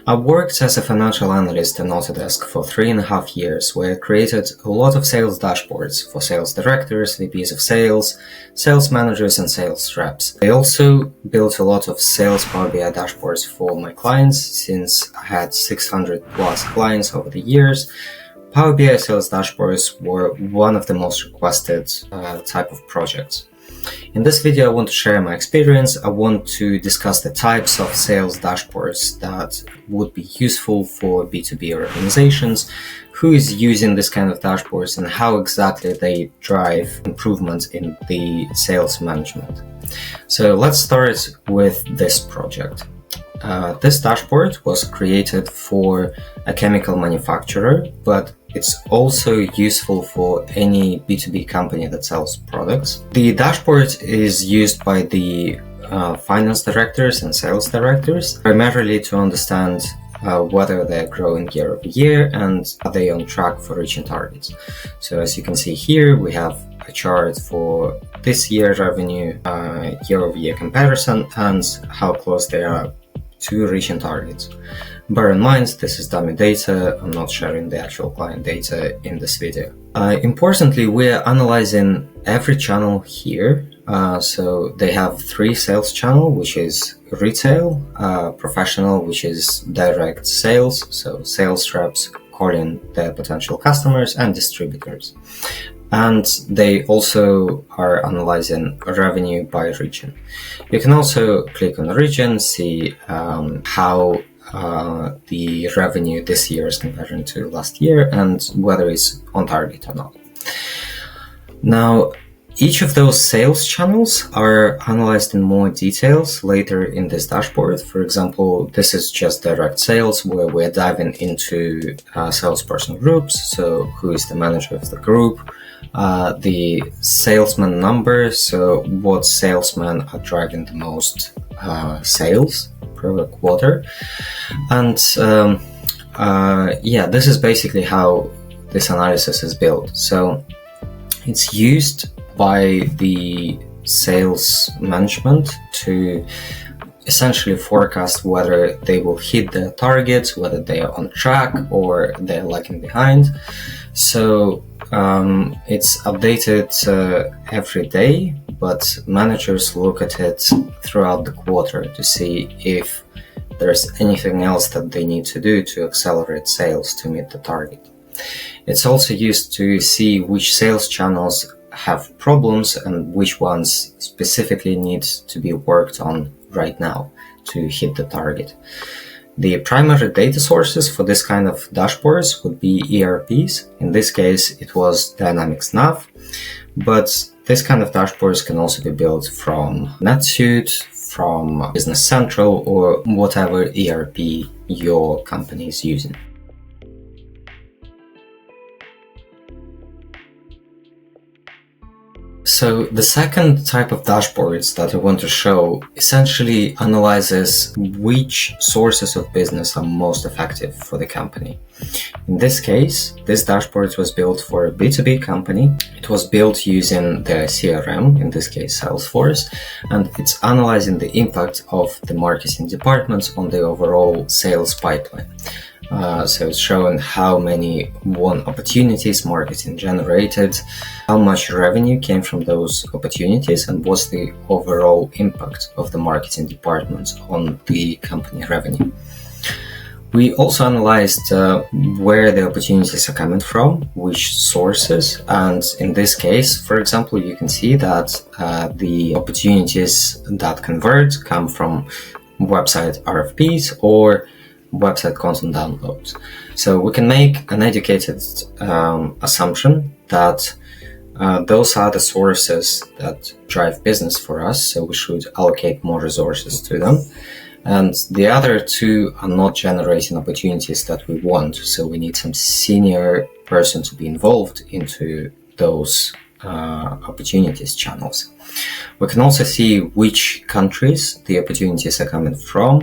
I worked as a financial analyst in Autodesk for 3.5 years, where I created a lot of sales dashboards for sales directors, VPs of sales, sales managers, and sales reps. I also built a lot of sales Power BI dashboards for my clients, since I had 600 plus clients over the years. Power BI sales dashboards were one of the most requested type of projects. In this video, I want to share my experience. I want to discuss the types of sales dashboards that would be useful for B2B organizations, who is using this kind of dashboards, and how exactly they drive improvements in the sales management. So let's start with this project. This dashboard was created for a chemical manufacturer, but it's also useful for any B2B company that sells products. The dashboard is used by the finance directors and sales directors, primarily to understand whether they're growing year over year and are they on track for reaching targets. So as you can see here, we have a chart for this year's revenue, year-over-year comparison, and how close they are to reaching targets. Bear in mind, this is dummy data. I'm not sharing the actual client data in this video. Importantly, we're analyzing every channel here. So they have 3 sales channels, which is retail, professional, which is direct sales, so sales reps calling their potential customers, and distributors. And they also are analyzing revenue by region. You can also click on the region, see how the revenue this year is comparing to last year and whether it's on target or not. Now, each of those sales channels are analyzed in more details later in this dashboard. For example, this is just direct sales, where we're diving into salesperson groups. So who is the manager of the group? The salesman number, so what salesmen are driving the most sales per quarter. And this is basically how this analysis is built. So it's used by the sales management to essentially forecast whether they will hit their targets, whether they are on track or they're lagging behind. So it's updated every day, but managers look at it throughout the quarter to see if there's anything else that they need to do to accelerate sales to meet the target. It's also used to see which sales channels have problems and which ones specifically need to be worked on right now to hit the target. The primary data sources for this kind of dashboards would be ERPs. In this case, it was Dynamics Nav, but this kind of dashboards can also be built from NetSuite, from Business Central, or whatever ERP your company is using. So the second type of dashboards that I want to show essentially analyzes which sources of business are most effective for the company. In this case, this dashboard was built for a B2B company. It was built using the CRM, in this case Salesforce, and it's analyzing the impact of the marketing departments on the overall sales pipeline. So it's showing how many won opportunities marketing generated, how much revenue came from those opportunities, and what's the overall impact of the marketing department on the company revenue. We also analyzed where the opportunities are coming from, which sources, and in this case, for example, you can see that the opportunities that convert come from website RFPs or website content downloads. So we can make an educated assumption that those are the sources that drive business for us, so we should allocate more resources to them. And the other 2 are not generating opportunities that we want, so we need some senior person to be involved into those opportunities channels. We can also see which countries the opportunities are coming from,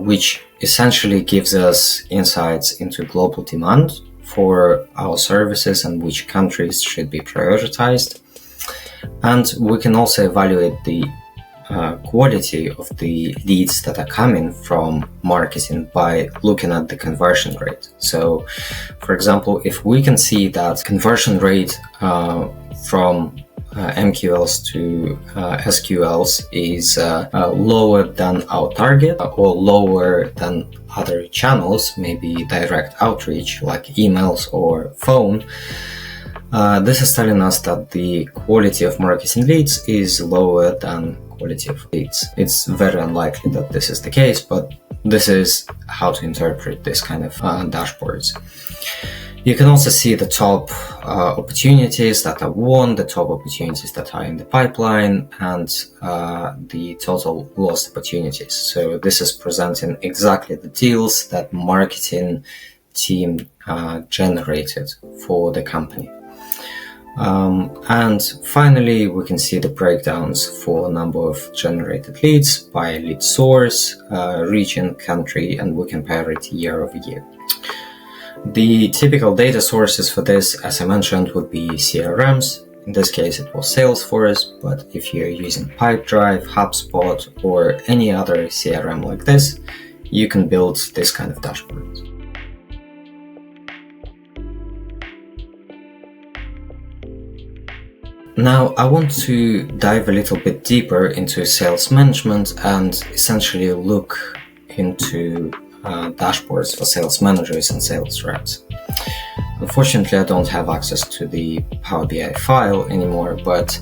which essentially gives us insights into global demand for our services and which countries should be prioritized. And we can also evaluate the quality of the leads that are coming from marketing by looking at the conversion rate. So, for example, if we can see that conversion rate from MQLs to SQLs is lower than our target or lower than other channels, maybe direct outreach like emails or phone, this is telling us that the quality of marketing leads is lower than quality of leads. It's very unlikely that this is the case, but this is how to interpret this kind of dashboards. You can also see the top opportunities that are won, the top opportunities that are in the pipeline, and the total lost opportunities. So this is presenting exactly the deals that marketing team generated for the company. And finally, we can see the breakdowns for a number of generated leads by lead source, region, country, and we compare it year over year. The typical data sources for this, as I mentioned, would be CRMs. In this case, it was Salesforce, but if you're using Pipedrive, HubSpot, or any other CRM like this, you can build this kind of dashboard. Now, I want to dive a little bit deeper into sales management and essentially look into dashboards for sales managers and sales reps. Unfortunately, I don't have access to the Power BI file anymore, but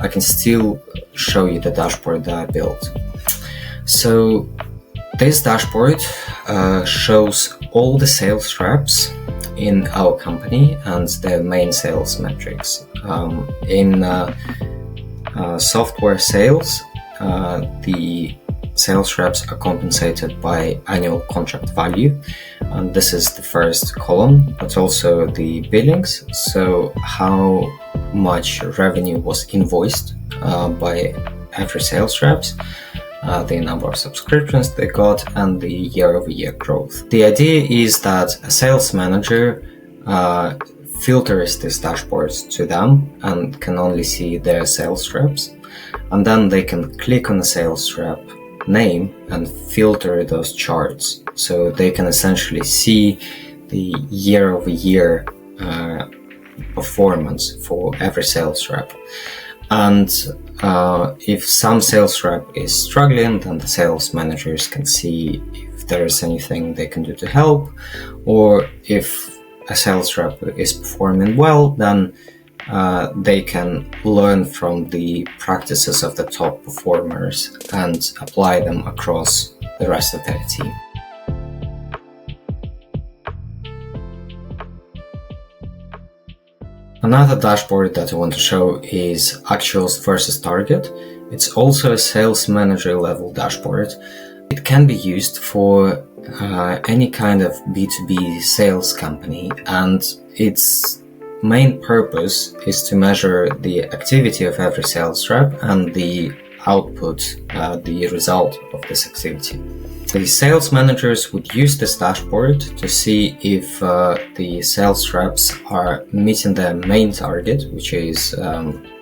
I can still show you the dashboard that I built. So this dashboard shows all the sales reps in our company and their main sales metrics. In software sales, the sales reps are compensated by annual contract value, and this is the first column, but also the billings, so how much revenue was invoiced by every sales reps, the number of subscriptions they got, and the year-over-year growth. The idea is that a sales manager filters these dashboards to them and can only see their sales reps, and then they can click on the sales rep name and filter those charts, so they can essentially see the year-over-year performance for every sales rep. And if some sales rep is struggling, then the sales managers can see if there is anything they can do to help, or if a sales rep is performing well, then they can learn from the practices of the top performers and apply them across the rest of their team. Another dashboard that I want to show is actuals versus target. It's also a sales manager level dashboard. It can be used for any kind of B2B sales company, and its main purpose is to measure the activity of every sales rep and the output, the result of this activity. The sales managers would use this dashboard to see if the sales reps are meeting their main target, which is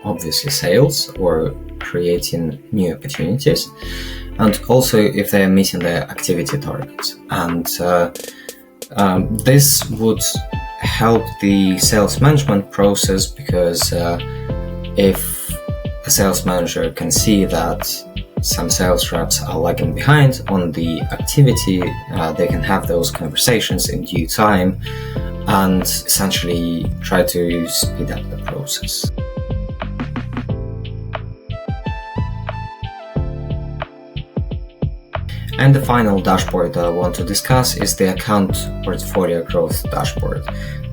obviously sales or creating new opportunities, and also if they are meeting their activity targets. And this would help the sales management process, because if a sales manager can see that some sales reps are lagging behind on the activity, they can have those conversations in due time and essentially try to speed up the process. And the final dashboard that I want to discuss is the account portfolio growth dashboard.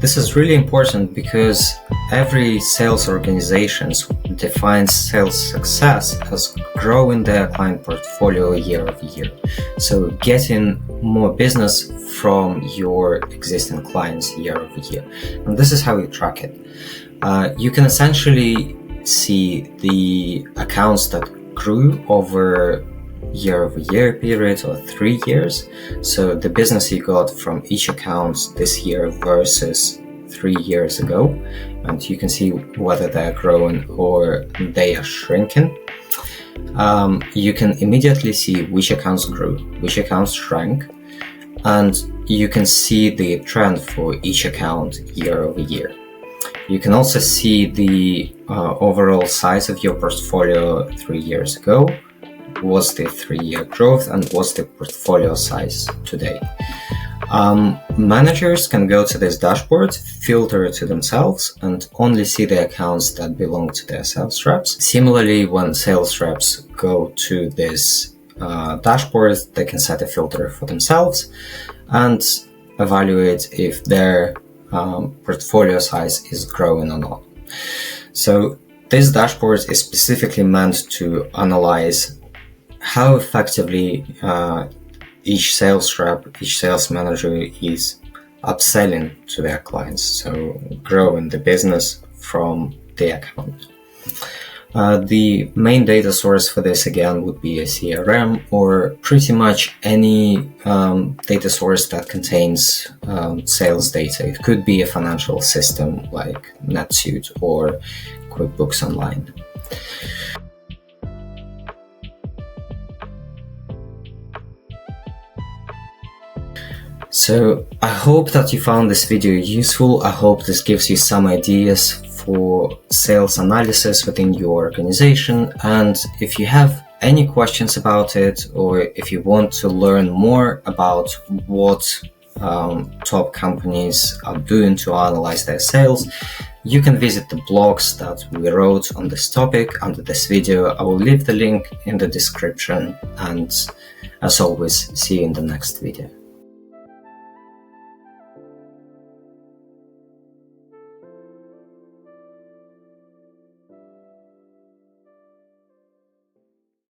This is really important because every sales organization defines sales success as growing their client portfolio year over year. So getting more business from your existing clients year over year. And this is how you track it. You can essentially see the accounts that grew over year-over-year period or 3 years. So the business you got from each account this year versus 3 years ago, and you can see whether they're growing or they are shrinking. you can immediately see which accounts grew, which accounts shrank, and you can see the trend for each account year over year. You can also see the overall size of your portfolio 3 years ago, what's the 3-year growth, and what's the portfolio size today. Managers can go to this dashboard, filter it to themselves, and only see the accounts that belong to their sales reps. Similarly, when sales reps go to this dashboard, they can set a filter for themselves and evaluate if their portfolio size is growing or not. So this dashboard is specifically meant to analyze how effectively each sales rep, each sales manager is upselling to their clients, so growing the business from the account. The main data source for this again would be a CRM or pretty much any data source that contains sales data. It could be a financial system like NetSuite or QuickBooks Online. So I hope that you found this video useful. I hope this gives you some ideas for sales analysis within your organization. And if you have any questions about it, or if you want to learn more about what top companies are doing to analyze their sales, you can visit the blogs that we wrote on this topic under this video. I will leave the link in the description, and as always, see you in the next video.